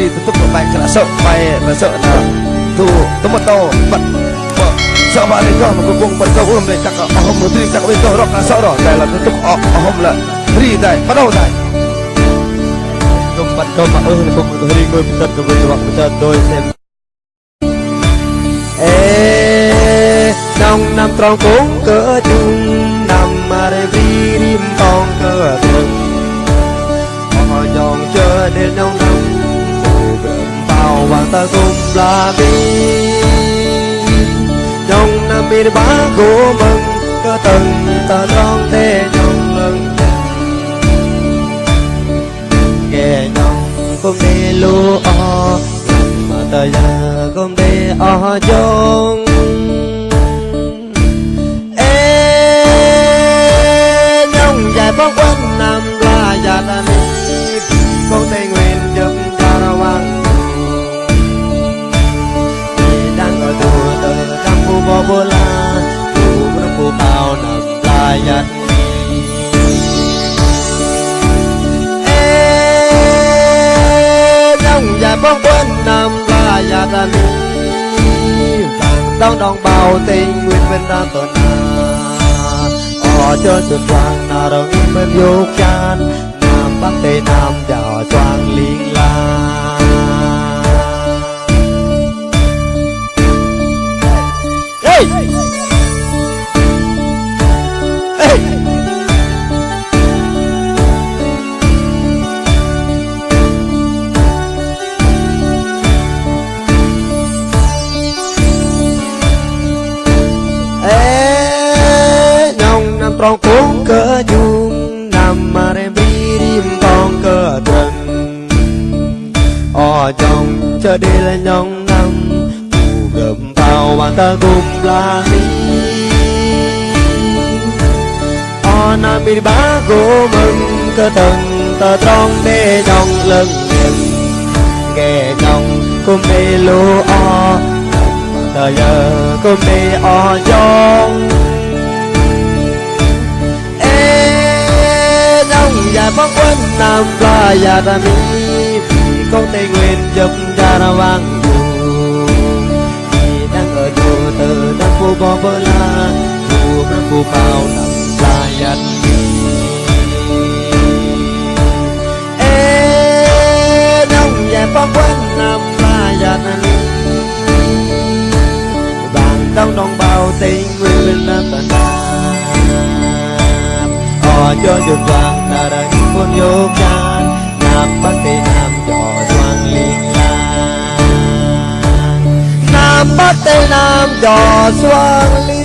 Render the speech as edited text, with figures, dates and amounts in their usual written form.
ri tutup bài kena sợ bài là sợ là tu tomato bật sợ bạn đi cho mà cuối cùng bật câu hôm nay chắc hôm một tí chắc bây giờ đó là sợ rồi đây là tutup hôm là ri đây bắt đầu đây bật câu mà không ri người mình tận người hoặc mình tận tôi xem nông năm tròn cũng cỡ chung nằm mà để vi rim con cỡ thường họ nhọn chơi đến nông nông vào hoàng ta cùng là bi nông năm bi bá của mừng cơ từng ta tròn thế nông lưng nghe nông cũng đi lúa mà ta giờ cũng đi chông dài phong quanh năm là già ta mi con tây nguyên giúp cho ra hoàng đang ở đùa từ trăm phu bò bô la phu năm phu bao năm là già nông dài phong quanh năm là già ta mi đông đồng bào tây nguyên bên ra tuần cho chuột choàng nào đâu bên vô can nam bắc tây nam chào choàng liên la hey hey tròn cuốn cỡ chung nằm mà đem đi đêm con cỡ trần chồng chờ đi là nhông năm phù gầm vào bàn ta cùng là mi nam bị bá của mừng cơ từng tờ tròn để nhông lưng nhìn nghe nhông cùng đi lúa tờ giờ cùng đi chông dài phong quanh nam là già ta mi vì con tây nguyên giúp cha ra vang vì đang ở chùa từ năm phu bò bơ la chùa năm phu bao năm là già nông dài phong quanh nam là già ta mi vàng trong đồng bào tây nguyên bên nam tận cho chuột choàng là đang con vô can nam bắc tây nam trò choàng liên la nam bắc tây nam trò choàng liên